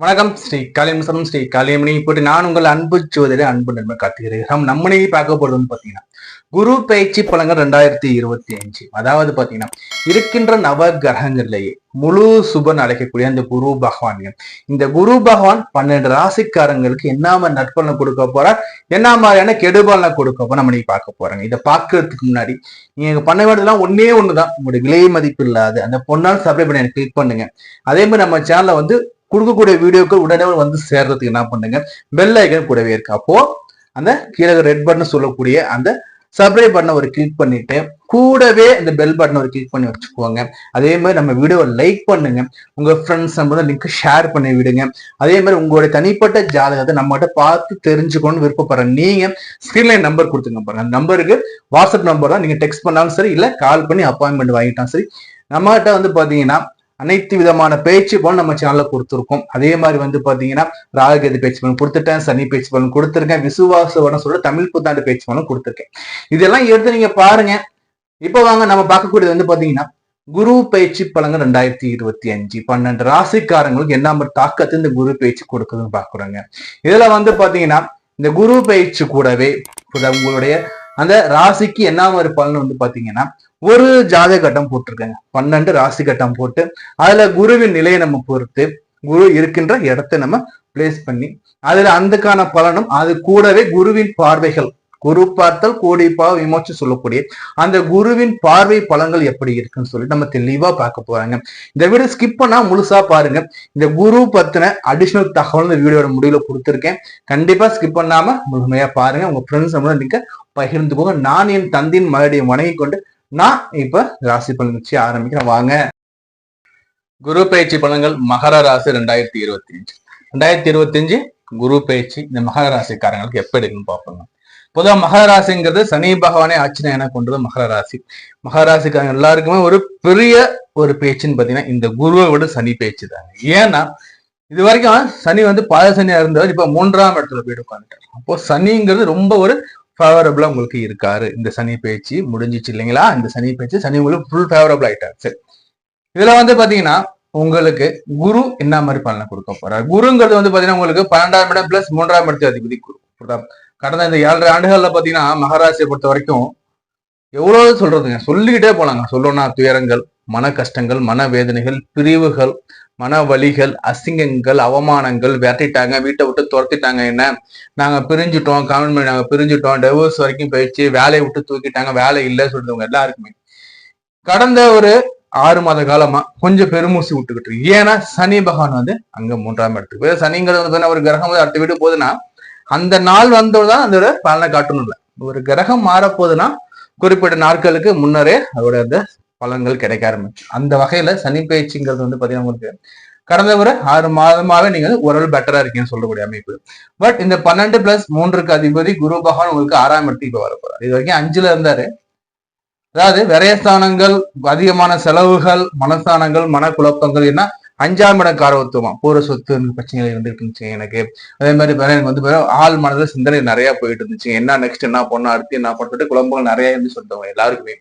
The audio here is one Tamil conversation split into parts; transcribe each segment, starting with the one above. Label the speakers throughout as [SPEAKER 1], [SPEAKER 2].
[SPEAKER 1] வணக்கம். ஸ்ரீ காளியம்சரம் ஸ்ரீ காளியம்மணி போட்டு நான் உங்கள் அன்பு ஜோதிட அன்பு நண்பர் கார்த்திகிறேன். நம்ம பார்க்க போறது பாத்தீங்கன்னா குரு பயிற்சி பலன்கள் 2025. அதாவது பாத்தீங்கன்னா இருக்கின்ற நவ கிரகங்கள்லயே முழு சுபன் அழைக்கக்கூடிய அந்த குரு பகவான்கள், இந்த குரு பகவான் 12 ராசிக்காரங்களுக்கு என்ன நற்பலனை கொடுக்க போறார், என்ன மாதிரியான கெடுபலனை கொடுக்க போற நம்ம பார்க்க போறாங்க. இதை பாக்குறதுக்கு முன்னாடி நீங்க பண்ண வேண்டியதெல்லாம் ஒன்னே ஒண்ணுதான், உங்களுடைய விலை மதிப்பு இல்லாத அந்த பொண்ணால் சப்ஸ்கிரைப் பண்ணி எனக்கு கிளிக் பண்ணுங்க. அதே மாதிரி நம்ம சேனல்ல கொடுக்கக்கூடிய வீடியோக்கள் உடனே சேர்றதுக்கு என்ன பண்ணுங்க, பெல் ஐக்கன் கூடவே இருக்கு. அப்போ அந்த கீழே ரெட் பட்டன் சொல்லக்கூடிய அந்த சப்ஸ்கிரைப் பட்டனை கிளிக் பண்ணிட்டு கூடவே இந்த பெல் பட்டனை கிளிக் பண்ணி வச்சுக்கோங்க. அதே மாதிரி நம்ம வீடியோவை லைக் பண்ணுங்க, உங்க ஃப்ரெண்ட்ஸ் நம்ம லிங்க் ஷேர் பண்ணி விடுங்க. அதே மாதிரி உங்களுடைய தனிப்பட்ட ஜாதகத்தை நம்மகிட்ட பார்த்து தெரிஞ்சுக்கணும்னு விருப்பப்படுற நீங்க ஸ்கிரீன்ல நம்பர் கொடுத்துங்க பாருங்க. அந்த நம்பருக்கு வாட்ஸ்அப் நம்பர் தான், நீங்க டெக்ஸ்ட் பண்ணாலும் சரி இல்ல கால் பண்ணி அப்பாயின்மெண்ட் வாங்கிட்டாலும் சரி. நம்மகிட்ட பாத்தீங்கன்னா அனைத்து விதமான பேச்சு பலன் நம்ம சேனல்ல கொடுத்துருக்கோம். அதே மாதிரி பாத்தீங்கன்னா ராகுகேது பேச்சு பலன் கொடுத்துட்டேன், சனி பேச்சு பலன் கொடுத்துருக்கேன், விசுவாசவன சொல்ற தமிழ் புத்தாண்டு பேச்சு பலன் கொடுத்துருக்கேன். இதெல்லாம் எடுத்து நீங்க பாருங்க. இப்ப வாங்க நம்ம பார்க்கக்கூடியது பாத்தீங்கன்னா குரு பயிற்சி பலன்கள் 2025 12 ராசிக்காரங்களுக்கு என்ன தாக்கத்தை இந்த குரு பயிற்சி கொடுக்குதுன்னு பாக்குறாங்க. இதுல பாத்தீங்கன்னா இந்த குரு பயிற்சி கூடவே உங்களுடைய அந்த ராசிக்கு என்ன மாதிரி பலன் பாத்தீங்கன்னா ஒரு ஜாதக கட்டம் போட்டிருக்காங்க. 12 ராசி கட்டம் போட்டு அதுல குருவின் நிலையை நம்ம பொறுத்து குரு இருக்கின்ற இடத்தை நம்ம பிளேஸ் பண்ணி அதுல அதுக்கான பலனும் அது கூடவே குருவின் பார்வைகள், குரு பார்த்தல் கோடி பாவ விமோச்சு சொல்லக்கூடிய அந்த குருவின் பார்வை பலன்கள் எப்படி இருக்குன்னு சொல்லி நம்ம தெளிவா பார்க்க போறாங்க. இந்த வீடியோ ஸ்கிப் பண்ணா முழுசா பாருங்க. இந்த குரு பத்தின அடிஷனல் தகவல் இந்த வீடியோட முடிவுல கொடுத்துருக்கேன். கண்டிப்பா ஸ்கிப் பண்ணாம முழுமையா பாருங்க. உங்க ஃப்ரெண்ட்ஸ் நீங்க பகிர்ந்துக்கோங்க. நான் என் தந்தையின் மறுபடியும் வணங்கி கொண்டு நான் இப்ப ராசி பலன் வச்சு ஆரம்பிக்கிறேன். வாங்க. குரு பயிற்சி பலன்கள் மகர ராசி 2025 குரு பயிற்சி இந்த மகர ராசிக்காரங்களுக்கு எப்படி இருக்குன்னு பார்ப்போங்க. பொதுவா மகர ராசிங்கிறது சனி பகவானே ஆட்சினா என கொண்டது மகர ராசி. மகர ராசிக்காரங்க எல்லாருக்குமே ஒரு பெரிய ஒரு பேச்சுன்னு பாத்தீங்கன்னா இந்த குருவை விட சனி பேச்சு தாங்க. ஏன்னா இது வரைக்கும் சனி பாத சனியா இருந்தவர் இப்ப 3ஆம் இடத்துல போயிட்டு உட்காந்துட்டார். அப்போ சனிங்கிறது ரொம்ப ஒரு ஃபேவரபிளா உங்களுக்கு இருக்காரு. இந்த சனி பயிற்சி முடிஞ்சிச்சு இல்லைங்களா? இந்த சனி பயிற்சி சனி உங்களுக்கு ஃபுல் ஃபேவரபிள் ஆயிட்டாரு. சரி, இதுல பாத்தீங்கன்னா உங்களுக்கு குரு என்ன மாதிரி பலனை கொடுக்க போறாரு. குருங்கிறது பாத்தீங்கன்னா உங்களுக்கு 12ஆம் இடம் பிளஸ் 3ஆம் இடத்து அதிபதி குரு. கடந்த இந்த 7.5 ஆண்டுகள்ல பாத்தீங்கன்னா மகராசியை பொறுத்த வரைக்கும் எவ்வளவு சொல்றதுங்க, சொல்லிக்கிட்டே போலாங்க. சொல்லணும்னா துயரங்கள், மன கஷ்டங்கள், மன வேதனைகள், பிரிவுகள், மன வலிகள், அசிங்கங்கள், அவமானங்கள், விரட்டிட்டாங்க, வீட்டை விட்டு துரத்திட்டாங்க, என்ன நாங்க பிரிஞ்சுட்டோம், கவர்மெண்ட் நாங்க பிரிஞ்சுட்டோம், டைவர்ஸ் வரைக்கும் போயிடுச்சு, வேலையை விட்டு தூக்கிட்டாங்க, வேலை இல்லை சொல்றவங்க எல்லாருக்குமே கடந்த ஒரு 6 மாத காலமா கொஞ்சம் பெருமூசி விட்டுக்கிட்டு இருக்கு. ஏன்னா சனி பகவான் அங்க 3ஆம் இடத்துக்கு சனிங்கிறது ஒரு கிரகம் அடுத்த வீடு போகுதுன்னா அந்த நாள் வந்தோதான் அதோட பலனை காட்டணும். இல்லை, ஒரு கிரகம் மாறப்போகுதுன்னா குறிப்பிட்ட நாட்களுக்கு முன்னரே அதோட அந்த பலன்கள் கிடைக்க ஆரம்பிச்சு. அந்த வகையில சனி பயிற்சிங்கிறது பாத்தீங்கன்னா உங்களுக்கு கடந்த ஒரு 6 மாதமாவே நீங்க ஓரளவு பெட்டரா இருக்கீங்கன்னு சொல்லக்கூடிய அமைப்பு. பட் இந்த 12 பிளஸ் 3க்கு அதிபதி குரு பகவான் உங்களுக்கு 6ஆம் இடத்துக்கு இப்ப வரப்போறாரு. இது வரைக்கும் 5ல இருந்தாரு. அதாவது விரயஸ்தானங்கள், அதிகமான செலவுகள், மனஸ்தானங்கள், மனக்குழப்பங்கள், என்ன 5ஆம் இடம் காரவத்துவமா பூர்வ சொத்து பிரச்சனைகள் இருந்துட்டு இருந்துச்சு எனக்கு. அதே மாதிரி எனக்கு ஆள் மனதில் சிந்தனை நிறைய போயிட்டு இருந்துச்சு. என்ன நெக்ஸ்ட் என்ன பண்ணணும், அடுத்து என்ன பண்ணிட்டு குழம்புகள் நிறைய இருந்து சொல்லுவாங்க எல்லாருக்குமே.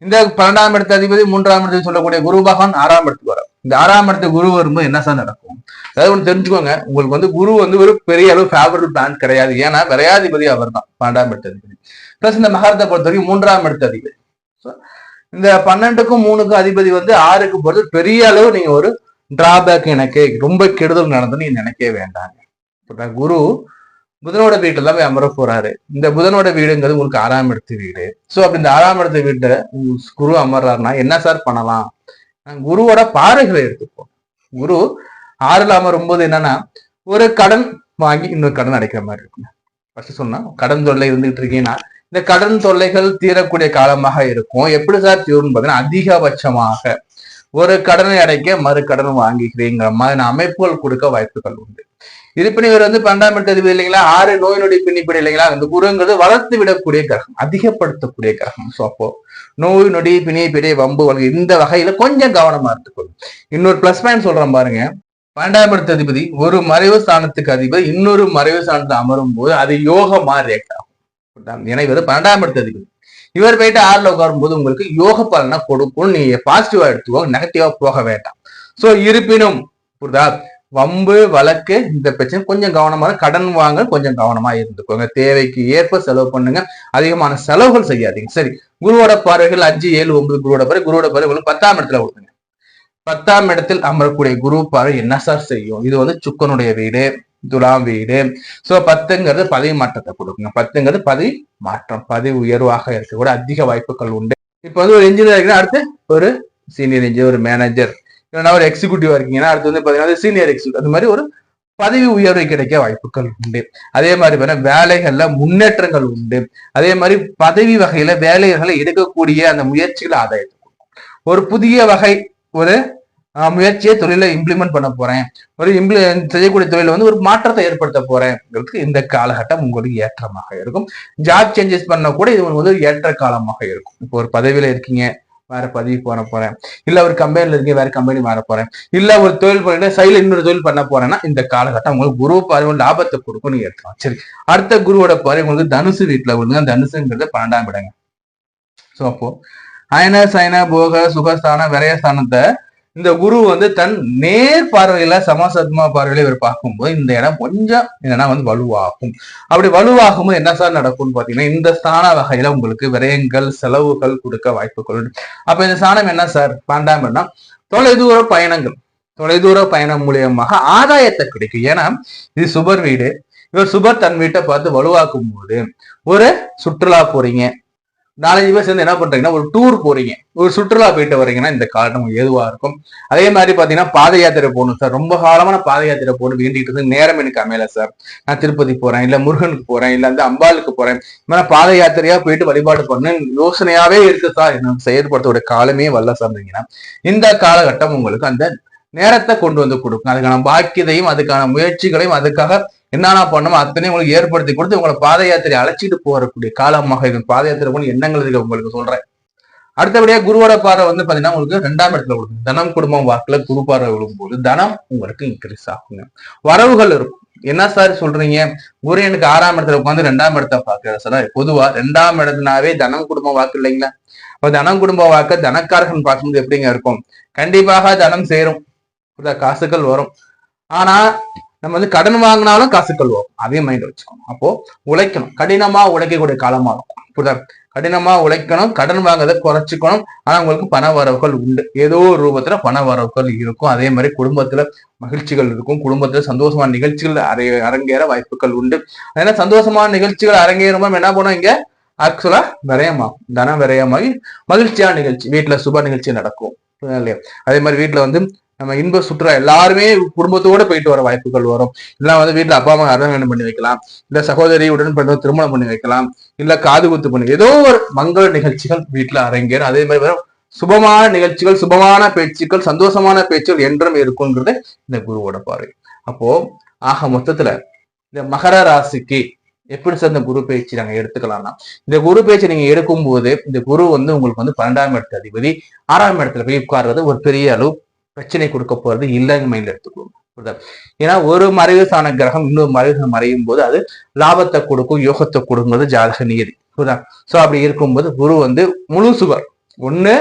[SPEAKER 1] இந்த 12ஆம் இடத்து அதிபதி 3ஆம் இடத்துக்கு சொல்லக்கூடிய குரு பகவான் 6ஆம் இடத்துக்கு வரும். இந்த 6ஆம் இடத்துக்கு குரு வரும்போது என்ன சார் நடக்கும்? அதாவது ஒன்று தெரிஞ்சுக்கோங்க, உங்களுக்கு குரு ஒரு பெரிய அளவு ஃபேவரபிள் பிளான் கிடையாது. ஏன்னா விரையாதிபதி அவர் தான் 12ஆம் இடத்து அதிபதி. பிளஸ் இந்த மகரத்தை பொறுத்த வரைக்கும் 3ஆம் இடத்து அதிபதி. இந்த 12க்கும் 3க்கும் அதிபதி 6க்கு பொறுத்து பெரிய அளவு நீங்க ஒரு டிராபேக் எனக்கு ரொம்ப கெடுதல் நடந்து நீங்க நினைக்கவே வேண்டாங்க. குரு புதனோட வீட்டுல தான் போய் அமர போறாரு. இந்த புதனோட வீடுங்கிறது உங்களுக்கு 6ஆம் இடத்து வீடு. சோ அப்படி இந்த 6ஆம் இடத்து வீட்டுல குரு அமர்றாருன்னா என்ன சார் பண்ணலாம்? குருவோட பார்வைகளை எடுத்துப்போம். குரு 6ல அமரும் போது என்னன்னா ஒரு கடன் வாங்கி இன்னொரு கடன் அடைக்கிற மாதிரி இருக்கும். ஃபர்ஸ்ட் சொன்னா கடன் தொல்லை இருந்துகிட்டு இருக்கீங்கன்னா இந்த கடன் தொல்லைகள் தீரக்கூடிய காலமாக இருக்கும். எப்படி சார் தீரும்னு பாத்தீங்கன்னா அதிகபட்சமாக ஒரு கடனை அடைக்க மறு கடன் வாங்கிக்கிறீங்கிற மாதிரி அமைப்புகள் கொடுக்க வாய்ப்புகள் உண்டு. இருப்பினும் இவர் 12ஆம் இடத்து அதிபதி இல்லைங்களா, 6 நோய் நொடி பின்னிப்படி இல்லைங்களா, அந்த குருங்கிறது வளர்த்து விடக்கூடிய கிரகம், அதிகப்படுத்தக்கூடிய கிரகம். ஸோ அப்போ நோய் நொடி பிணிப்பிடி வம்பு இந்த வகையில கொஞ்சம் கவனமா இருந்துக்கணும். இன்னொரு பிளஸ் பாயிண்ட் சொல்றேன் பாருங்க. 12ஆம் இடத்து அதிபதி ஒரு மறைவு ஸ்தானத்துக்கு அதிபதி இன்னொரு மறைவு ஸ்தானத்தை அமரும் போது அது யோகமா ரியாக்ட் ஆகும். ஏன்னா இவர் 12ஆம் இடத்து அதிபதி, இவர் போயிட்டு 6ல உட்காரும் போது உங்களுக்கு யோக பலனை கொடுக்கும். நீங்க பாசிட்டிவா எடுத்துக்கோ, நெகட்டிவா போக வேண்டாம். சோ இருப்பினும் புரியுதா, வம்பு வழக்கு இந்த பிரச்சனை கொஞ்சம் கவனமா, கடன் வாங்க கொஞ்சம் கவனமா இருந்துக்கோங்க. தேவைக்கு ஏற்ப செலவு பண்ணுங்க, அதிகமான செலவுகள் செய்யாதீங்க. சரி, குருவோட பார்வைகள் 5, 7, 9 குருவோட பார்வை உங்களுக்கு 10ஆம் இடத்துல கொடுங்க. 10ஆம் இடத்தில் அமரக்கூடிய குரு பார்வை என்ன சார் செய்யும்? இது வந்து சுக்கனுடைய வீடு, துலாம் வீடு. சோ 10ங்கிறது பதவி மாற்றத்தை கொடுக்குங்க. 10ங்கிறது பதவி மாற்றம், பதவி உயர்வாக இருக்க கூட அதிக வாய்ப்புகள் உண்டு. இப்ப வந்து ஒரு இன்ஜினியர் இருக்குன்னா அடுத்து ஒரு சீனியர் இன்ஜினியர், ஒரு மேனேஜர், இல்லைன்னா ஒரு எக்ஸிகூட்டிவா இருக்கீங்கன்னா அடுத்து வந்து பாத்தீங்கன்னா சீனியர் எக்ஸிகூட்டிவ், அது மாதிரி ஒரு பதவி உயர்வு கிடைக்க வாய்ப்புகள் உண்டு. அதே மாதிரி வேலைகள்ல முன்னேற்றங்கள் உண்டு. அதே மாதிரி பதவி வகையில வேலைகளை எடுக்கக்கூடிய அந்த முயற்சிகள் ஆதாயத்தை கொடுக்கும். ஒரு புதிய வகை ஒரு முயற்சியை தொழில இம்ப்ளிமெண்ட் பண்ண போறேன், ஒரு செய்யக்கூடிய தொழில வந்து ஒரு மாற்றத்தை ஏற்படுத்த போறேன், இந்த காலகட்டம் உங்களுக்கு ஏற்றமாக இருக்கும். ஜாப் சேஞ்சஸ் பண்ண கூட இது வந்து ஏற்ற காலமாக இருக்கும். இப்போ ஒரு பதவியில இருக்கீங்க, வேற பதவி போன போறேன், இல்ல ஒரு கம்பெனில இருக்கீங்க, வேற கம்பெனி மாற போறேன், இல்ல ஒரு தொழில் பண்ணிட்டு சைட்ல இன்னொரு தொழில் பண்ண போறேன்னா இந்த காலகட்டம் உங்களுக்கு குரு பார்வை லாபத்தை கொடுக்கும், நீங்க எடுக்கலாம். சரி, அடுத்த குருவோட பார்வை உங்களுக்கு தனுசு வீட்டுல விழுங்க. தனுசுங்கிறது 12ஆம் இடங்க. சோ அப்போ அயன சயன போக சுகஸ்தான விரயஸ்தானத்தை இந்த குரு வந்து தன் நேர் பார்வையில சமசத்மா பார்வையில இவர் பார்க்கும்போது இந்த இடம் கொஞ்சம் என்னன்னா வந்து வலுவாகும். அப்படி வலுவாகும் போது என்ன சார் நடக்கும்னு பாத்தீங்கன்னா, இந்த ஸ்தான வகையில உங்களுக்கு விரயங்கள் செலவுகள் கொடுக்க வாய்ப்புகள் உண்டு. அப்ப இந்த ஸ்தானம் என்ன சார் 12ஆம் இடம்? தொலைதூர பயணங்கள், தொலைதூர பயணம் மூலியமாக ஆதாயத்தை கிடைக்கும். ஏன்னா இது சுபர் வீடு. இவர் சுபர் தன் வீட்டை பார்த்து வலுவாக்கும் போது ஒரு சுற்றுலா போறீங்க, 4-5 பேர் சேர்ந்து என்ன பண்றீங்கன்னா ஒரு டூர் போறீங்க, ஒரு சுற்றுலா போயிட்டு வரீங்கன்னா இந்த காலம் ஏதுவா இருக்கும். அதே மாதிரி பாத்தீங்கன்னா பாத யாத்திரை போகணும் சார், ரொம்ப காலமான பாத யாத்திரை போகணும் வேண்டிட்டு இருந்து நேரம் எனக்கு அமையல சார், நான் திருப்பதி போறேன், இல்ல முருகனுக்கு போறேன், இல்ல வந்து அம்பாளுக்கு போறேன், பாத யாத்திரையா போயிட்டு வழிபாடு பண்ணு யோசனையாவே இருக்கு சார், என்ன செயல்படுத்தோட காலமே வரல சார்ந்தீங்கன்னா இந்த காலகட்டம் உங்களுக்கு அந்த நேரத்தை கொண்டு வந்து கொடுக்கும். அதுக்கான பாக்கியதையும் அதுக்கான முயற்சிகளையும் அதுக்காக என்னென்ன பண்ணணும் அத்தனையும் உங்களுக்கு ஏற்படுத்தி கொடுத்து உங்களை பாத யாத்திரை அழைச்சிட்டு போறக்கூடிய காலமாக இருக்கும். பாத யாத்திரை போன எண்ணங்கள் இருக்கு உங்களுக்கு சொல்றேன். அடுத்தபடியா குருவோட பார்வை வந்து பாத்தீங்கன்னா உங்களுக்கு 2ஆம் இடத்துல கொடுக்கும். தனம் குடும்பம் வாக்குல குரு பார்வை விழும்போது தனம் உங்களுக்கு இன்க்ரீஸ் ஆகுங்க, வரவுகள் இருக்கும். என்ன சார் சொல்றீங்க, குரு எனக்கு 6ஆம் இடத்துல உட்காந்து 2ஆம் இடத்தை பாக்குற சார்? பொதுவா 2ஆம் இடத்துனாவே தனம் குடும்பம் வாக்கு இல்லைங்களா? அப்ப தனம் குடும்ப வாக்க தனக்காரகன் பார்க்கும்போது எப்படிங்க இருக்கும்? கண்டிப்பாக தனம் சேரும், காசுகள் வரும். ஆனா நம்ம வந்து கடன் வாங்கினாலும் காசுகள் வரும், அதையும் மைண்ட் வச்சுக்கணும். அப்போ உழைக்கணும், கடினமா உழைக்கக்கூடிய காலமா இருக்கும். புரியுதா? கடினமா உழைக்கணும், கடன் வாங்குறதை குறைச்சிக்கணும். ஆனா உங்களுக்கு பண வரவுகள் உண்டு, ஏதோ ஒரு ரூபத்துல பண வரவுகள் இருக்கும். அதே மாதிரி குடும்பத்துல மகிழ்ச்சிகள் இருக்கும், குடும்பத்துல சந்தோஷமான நிகழ்ச்சிகள் அரங்கேற வாய்ப்புகள் உண்டு. அதனால சந்தோஷமான நிகழ்ச்சிகள் அரங்கேறும்போது என்ன பண்ணும், இங்க ஆக்சுவலா விரயமாகும், தன விரயமாகி மகிழ்ச்சியான நிகழ்ச்சி, வீட்டுல சுப நிகழ்ச்சி நடக்கும் இல்லையா? அதே மாதிரி வீட்டுல வந்து நம்ம இன்ப சுற்றுலா எல்லாருமே குடும்பத்தோட போயிட்டு வர வாய்ப்புகள் வரும். இல்ல வந்து வீட்டுல அப்பா அம்மா அரவணைப்பு பண்ணி வைக்கலாம், இல்ல சகோதரி உடன் பண்ண திருமணம் பண்ணி வைக்கலாம், இல்ல காது குத்து பண்ணி ஏதோ ஒரு மங்கள நிகழ்ச்சிகள் வீட்டுல அரங்கேறும். அதே மாதிரி வரும் சுபமான நிகழ்ச்சிகள், சுபமான பேச்சுக்கள், சந்தோஷமான பேச்சுகள் என்றும் இருக்குங்கிறது இந்த குருவோட பார்வை. அப்போ ஆக மொத்தத்துல இந்த மகர ராசிக்கு எப்படி சார் இந்த குரு பயிற்சி நாங்க எடுத்துக்கலாம்னா, இந்த குரு பயிற்சி நீங்க எடுக்கும் போது இந்த குரு வந்து உங்களுக்கு வந்து 12ஆம் இடத்து அதிபதி 6ஆம் இடத்துல போய் உட்கார்றது ஒரு பெரிய அளவு பிரச்சனை கொடுக்க போறது இல்லைன்னு மைண்ட்ல எடுத்துக்கணும். ஏன்னா ஒரு மறைவுசான கிரகம் இன்னொரு மறைவு மறையும் போது அது லாபத்தை கொடுக்கும், யோகத்தை கொடுக்கும்போது ஜாதக நியதி. புரியுதா? சோ அப்படி இருக்கும்போது குரு வந்து முழு சுவர் ஒண்ணு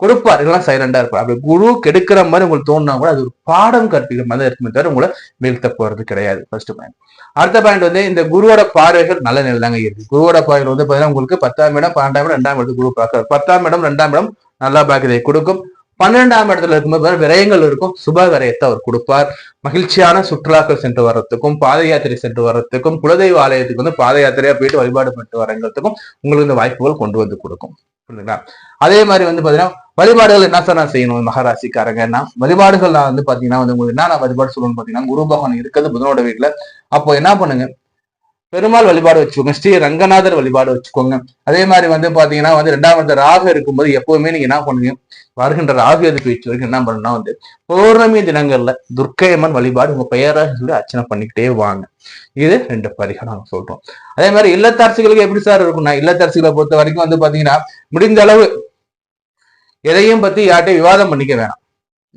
[SPEAKER 1] கொடுப்பார், இல்லைன்னா சைலண்டா இருப்பார். அப்படி குரு கெடுக்கிற மாதிரி உங்களுக்கு தோணுனா கூட அது ஒரு பாடம் கற்பிக்கிற மாதிரி இருக்குமே தவிர உங்களை வீழ்த்த போறது கிடையாது. First point. அடுத்த பாயிண்ட் வந்து இந்த குருவோட பார்வைகள் நல்ல நிலை தாங்க இருக்கு. குருவோட பார்வைகள் வந்து பாத்தீங்கன்னா உங்களுக்கு 10ஆம் இடம் 12ஆம் இடம் 2ஆம் இடத்துக்கு குரு பார்க்கிறார். 10ஆம் இடம் 2ஆம் இடம் நல்லா பாக்கியதை கொடுக்கும். 12ஆம் இடத்துல இருக்கும்போது விரயங்கள் இருக்கும், சுப விரயத்தை அவர் கொடுப்பார். மகிழ்ச்சியான சுற்றுலாக்கள் சென்று வர்றதுக்கும், பாத யாத்திரை சென்று வர்றதுக்கும், குலதெய்வ ஆலயத்துக்கு வந்து பாத யாத்திரையா போயிட்டு வழிபாடு பண்ணிட்டு வரங்கிறதுக்கும் உங்களுக்கு இந்த வாய்ப்புகள் கொண்டு வந்து கொடுக்கும். புரியுதுங்களா? அதே மாதிரி வந்து பாத்தீங்கன்னா வழிபாடுகள் என்ன சார் நான் செய்யணும் மகராசிக்காரங்கன்னா, வழிபாடுகள் நான் வந்து பாத்தீங்கன்னா வந்து உங்களுக்கு என்ன வழிபாடு சொல்லணும்னு பாத்தீங்கன்னா, குரு பகவான் இருக்கிறது புதனோட வீட்டுல. அப்போ என்ன பண்ணுங்க, பெருமாள் வழிபாடு வச்சுக்கோங்க, ஸ்ரீ ரங்கநாதர் வழிபாடு வச்சுக்கோங்க. அதே மாதிரி வந்து பாத்தீங்கன்னா வந்து 2ஆம் இடத்துல ராகு இருக்கும்போது எப்பவுமே நீங்க என்ன பண்ணுங்க, வருகின்ற ராகு எதிர்ப்பு வச்சு வரைக்கும் என்ன பண்ணணும்னா வந்து பௌர்ணமி தினங்கள்ல துர்க்கையம்மன் வழிபாடு உங்க பெயரா சொல்லி அர்ச்சனை பண்ணிக்கிட்டே வாங்க. இது 2 பரிகாரம் நாங்க சொல்றோம். அதே மாதிரி இல்லத்தரசிகளுக்கு எப்படி சார் இருக்கும்னா, இல்லத்தரசிகளை பொறுத்த வரைக்கும் வந்து பாத்தீங்கன்னா முடிந்த அளவு எதையும் பத்தி யார்ட்டையும் விவாதம் பண்ணிக்க வேணாம்.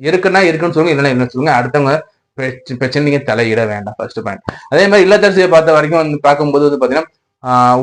[SPEAKER 1] இருக்குன்னா இருக்குன்னு சொல்லுங்க, இல்லைன்னா இல்லைன்னு சொல்லுங்க. அடுத்தவங்க பிரச்சனை நீங்க தலையிட வேண்டாம். First point. அதே மாதிரி இல்லத்தரசியை பார்த்த வரைக்கும் வந்து பார்க்கும்போது வந்து பாத்தீங்கன்னா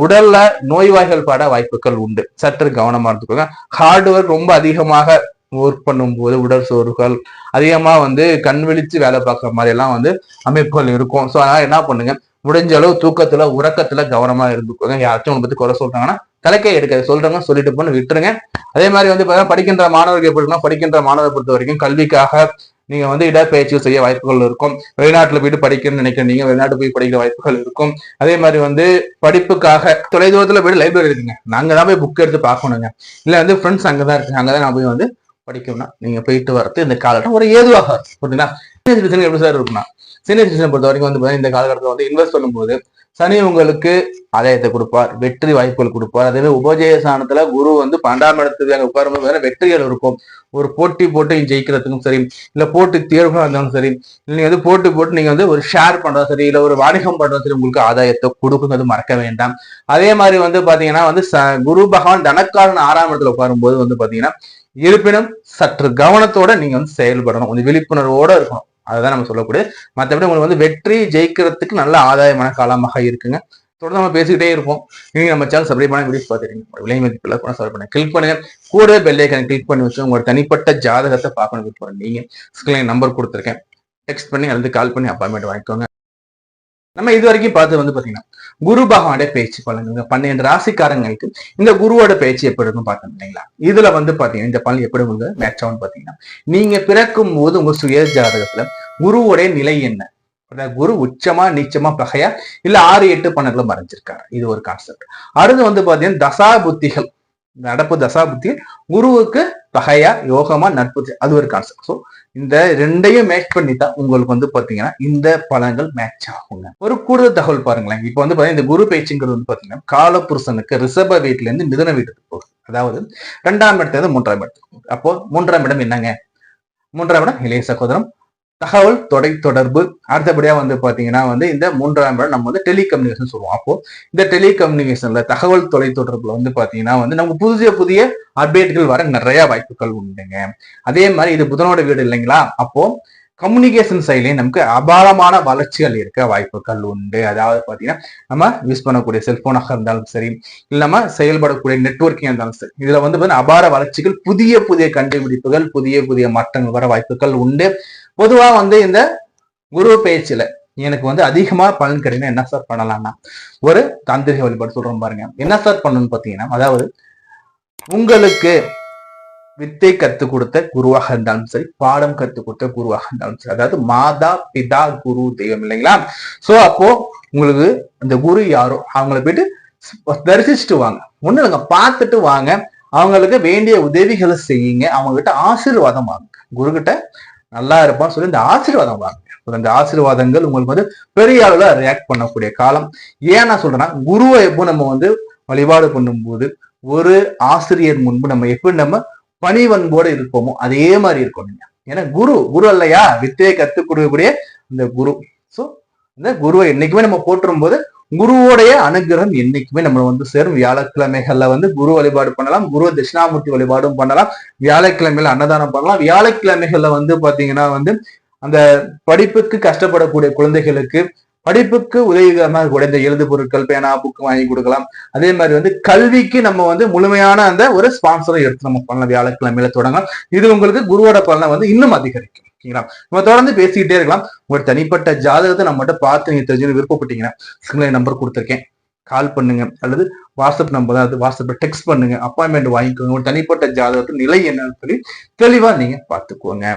[SPEAKER 1] உடல்ல நோய்வாய்கள் பட வாய்ப்புகள் உண்டு, சற்று கவனமா இருந்துக்கோங்க. ஹார்ட் ஒர்க் ரொம்ப அதிகமாக ஒர்க் பண்ணும்போது உடல் சோர்வுகள் அதிகமா வந்து கண் விழிச்சு வேலை பார்க்குற மாதிரி எல்லாம் வந்து அமைப்புகள் இருக்கும். ஸோ அதனால என்ன பண்ணுங்க, முடிஞ்ச அளவு தூக்கத்துல உறக்கத்துல கவனமா இருந்துக்கோங்க. யாராச்சும் உங்களை பத்தி குறை சொல்றாங்கன்னா தலைக்கை எடுக்க சொல்றாங்க, சொல்லிட்டு போன்னு விட்டுருங்க. அதே மாதிரி வந்து படிக்கின்ற மாணவர்கள் எப்படி இருக்குன்னா, படிக்கின்ற மாணவரை பொறுத்த வரைக்கும் கல்விக்காக நீங்க வந்து இடப்பெயர்ச்சி செய்ய வாய்ப்புகள் இருக்கும். வெளிநாட்டுல போயிட்டு படிக்கணும்னு நினைக்கிறேன், நீங்க வெளிநாட்டு போய் படிக்கிற வாய்ப்புகள் இருக்கும். அதே மாதிரி வந்து படிப்புக்காக தொலைதூரத்துல போயிட்டு லைப்ரரி இருக்குங்க, நாங்க தான் போய் புக் எடுத்து பார்க்கணுங்க. இல்ல வந்து ஃப்ரெண்ட்ஸ் அங்கதான் இருக்குங்க, அங்கதான் நான் போய் வந்து படிக்கணும்னா நீங்க போயிட்டு வரது இந்த காலகட்டம் ஒரு ஏதுவாக புரியுதுங்களா. சீனியர் சிட்டிசன் எப்படி சார் இருக்குன்னா, சீனியர் சிட்டிசன் பொறுத்த வரைக்கும் வந்து இந்த காலகட்டத்தில் வந்து இன்வெஸ்ட் பண்ணும்போது சனி உங்களுக்கு ஆதாயத்தை கொடுப்பார், வெற்றி வாய்ப்புகள் கொடுப்பார். அதே உபஜய ஸ்தானத்துல குரு வந்து 12ஆம் இடத்துல அங்க உட்காரும்போது வெற்றிகள் இருக்கும். ஒரு போட்டி போட்டு ஜெயிக்கிறதுக்கும் சரி, இல்ல போட்டி தேர்வுகளா இருந்தாலும் சரி, நீங்க வந்து போட்டி போட்டு நீங்க வந்து ஒரு ஷேர் பண்றதும் சரி, இல்ல ஒரு வாணிகம் பண்றதும் சரி, உங்களுக்கு ஆதாயத்தை கொடுக்குங்கிறது மறக்க வேண்டாம். அதே மாதிரி வந்து பாத்தீங்கன்னா வந்து குரு பகவான் தனக்காரன் 6ஆம் இடத்துல உட்காரும்போது வந்து பாத்தீங்கன்னா, இருப்பினும் சற்று கவனத்தோட நீங்க வந்து செயல்படணும், கொஞ்சம் விழிப்புணர்வோட இருக்கணும். அதுதான் நம்ம சொல்லக்கூடிய. மற்றபடி உங்களுக்கு வந்து வெற்றி ஜெயிக்கிறதுக்கு நல்ல ஆதாயமான காலமாக இருக்குங்க. தொடர்ந்து நம்ம பேசிக்கிட்டே இருப்போம். நீங்க நம்ம சேனல் சப்ஸ்கிரைப் பண்ண வீடியோஸ் பார்த்துருக்கீங்க, விலை மதிப்பில் சப்ஸ்கிரைப் பண்ண கிளிக் பண்ணுங்க. கூடவே பெல் ஐகானை கிளிக் பண்ணி வச்சு உங்களோட தனிப்பட்ட ஜாதகத்தை பார்க்கணும். நீங்க ஸ்கிரீன்ல நம்பர் கொடுத்துருக்கேன், டெக்ஸ்ட் பண்ணி அல்லது கால் பண்ணி அப்பாயின்மெண்ட் வாங்கிக்கோங்க. நம்ம இது வரைக்கும் பார்த்து வந்து பாத்தீங்கன்னா குரு பகவானுடைய பேச்சு பலன்கள் 12 ராசிக்காரங்களுக்கு இந்த குருவோட பேச்சு எப்படி இருக்கும் பார்த்தோம் இல்லைங்களா. இதுல வந்து பாத்தீங்கன்னா இந்த பலன் எப்படி உங்களுக்கு மேட்ச் ஆகும் பாத்தீங்கன்னா, நீங்க பிறக்கும் போது உங்க சுய ஜாதகத்துல குருவோடைய நிலை என்ன, குரு உச்சமா நீச்சமா பகையா இல்ல 6, 8, 12 மறைஞ்சிருக்காரு, இது ஒரு கான்செப்ட். அடுத்து வந்து பாத்தீங்கன்னா தசா புத்திகள், நடப்பு தசா புத்தி குருவுக்கு பகையா யோகமா நட்பு, அது ஒரு கான்செப்ட். ஸோ இந்த ரெண்டையும் மேட்ச் பண்ணி தான் உங்களுக்கு வந்து பாத்தீங்கன்னா இந்த பலன்கள் மேட்ச் ஆகுங்க. ஒரு கூடுதல் தகவல் பாருங்களேன். இப்போ வந்து பாத்தீங்கன்னா இந்த குரு பேச்சுங்கிறது வந்து பாத்தீங்கன்னா காலபுருஷனுக்கு ரிஷப வீட்டுல இருந்து மிதுன வீட்டுக்கு போகுது. அதாவது 2ஆம் இடத்துல இருந்து 3ஆம் இடத்துக்கு. அப்போ 3ஆம் இடம் என்னங்க, 3ஆம் இடம் இளைய சகோதரம், தகவல் தொடர்பு. அடுத்தபடியா வந்து பாத்தீங்கன்னா வந்து இந்த 3ஆம் இடம் நம்ம வந்து டெலிகம்யூனிகேஷன் சொல்லுவோம். அப்போ இந்த டெலிகம்யூனிகேஷன்ல தகவல் தொடர்புல வந்து பாத்தீங்கன்னா வந்து நமக்கு புதிய அப்டேட்கள் வர நிறைய வாய்ப்புகள் உண்டுங்க. அதே மாதிரி இது புதனோட வீடு இல்லைங்களா, அப்போ கம்யூனிகேஷன் சைட்லயே நமக்கு அபாரமான வளர்ச்சிகள் இருக்க வாய்ப்புகள் உண்டு. அதாவது பாத்தீங்கன்னா நம்ம யூஸ் பண்ணக்கூடிய செல்போனாக இருந்தாலும் சரி, இல்ல நம்ம செயல்படக்கூடிய நெட்வொர்க்கிங் இருந்தாலும் சரி, இதுல வந்து பாத்தீங்கன்னா அபார வளர்ச்சிகள், புதிய கண்டுபிடிப்புகள், புதிய மாற்றங்கள் வர வாய்ப்புகள் உண்டு. பொதுவா வந்து இந்த குரு பேச்சுல எனக்கு வந்து அதிகமா பலன் கிடைக்கும். என்ன சார் பண்ணலாம்னா, ஒரு தாந்திரிக வழிபாடு சொல்றோம் பாருங்க. என்ன சார் பண்ணணும்னு பாத்தீங்கன்னா, அதாவது உங்களுக்கு வித்தை கத்துக் கொடுத்த குருவாக இருந்தாலும் சரி, பாடம் கத்துக் கொடுத்த குருவாக இருந்தாலும் சரி, அதாவது மாதா பிதா குரு தெய்வம் இல்லைங்களா. சோ அப்போ உங்களுக்கு அந்த குரு யாரோ அவங்களை போயிட்டு தரிசிச்சுட்டு வாங்க. ஒண்ணு இல்லைங்க, பார்த்துட்டு வாங்க, அவங்களுக்கு வேண்டிய உதவிகளை செய்யுங்க, அவங்க கிட்ட ஆசீர்வாதம் வாங்க. குரு கிட்ட நல்லா இருப்பான்னு சொல்லி இந்த ஆசீர்வாதம் வாங்க. அந்த ஆசீர்வாதங்கள் உங்களுக்கு வந்து பெரிய அளவுல ரியாக்ட் பண்ணக்கூடிய காலம். ஏன் நான் சொல்றேன்னா, குருவை எப்போ நம்ம வந்து வழிபாடு பண்ணும்போது ஒரு ஆசிரியர் முன்பு நம்ம எப்படி நம்ம பணிவன்போட இருப்போமோ அதே மாதிரி இருக்கும். ஏன்னா குரு அல்லையா, வித்தையை கத்துக் கொடுக்கக்கூடிய இந்த குரு. சோ இந்த குருவை என்னைக்குமே நம்ம போற்றும் போது குருவோடைய அனுகிரகம் என்னைக்குமே நம்ம வந்து சேரும். வியாழக்கிழமைகள்ல வந்து குரு வழிபாடு பண்ணலாம், குரு தட்சிணாமூர்த்தி வழிபாடும் பண்ணலாம், வியாழக்கிழமையில அன்னதானம் பண்ணலாம். வியாழக்கிழமைகள்ல வந்து பாத்தீங்கன்னா வந்து அந்த படிப்புக்கு கஷ்டப்படக்கூடிய குழந்தைகளுக்கு படிப்புக்கு உதவிகரமாக கூட இந்த எழுது பொருட்கள், பேனா, புக்கு வாங்கி கொடுக்கலாம். அதே மாதிரி வந்து கல்விக்கு நம்ம வந்து முழுமையான அந்த ஒரு ஸ்பான்சரை எடுத்து நம்ம பண்ணலாம். வியாழக்கிழமையில தொடங்கலாம். இது உங்களுக்கு குருவோட பலனை வந்து இன்னும் அதிகரிக்கும். ஓகேங்களா, நம்ம தொடர்ந்து பேசிக்கிட்டே இருக்கலாம். உங்களோட தனிப்பட்ட ஜாதகத்தை நம்மகிட்ட பார்த்து நீங்க தெரிஞ்சு விருப்பப்பட்டீங்கன்னா ஸ்கிரீன்ல நம்பர் கொடுத்துருக்கேன், கால் பண்ணுங்க, அல்லது வாட்ஸ்அப் நம்பர், அதாவது வாட்ஸ்அப்ல டெக்ஸ்ட் பண்ணுங்க, அப்பாயின்மெண்ட் வாங்கிக்கோங்க. உங்க தனிப்பட்ட ஜாதகத்தின் நிலை என்னன்னு சொல்லி தெளிவா நீங்க பார்த்துக்கோங்க.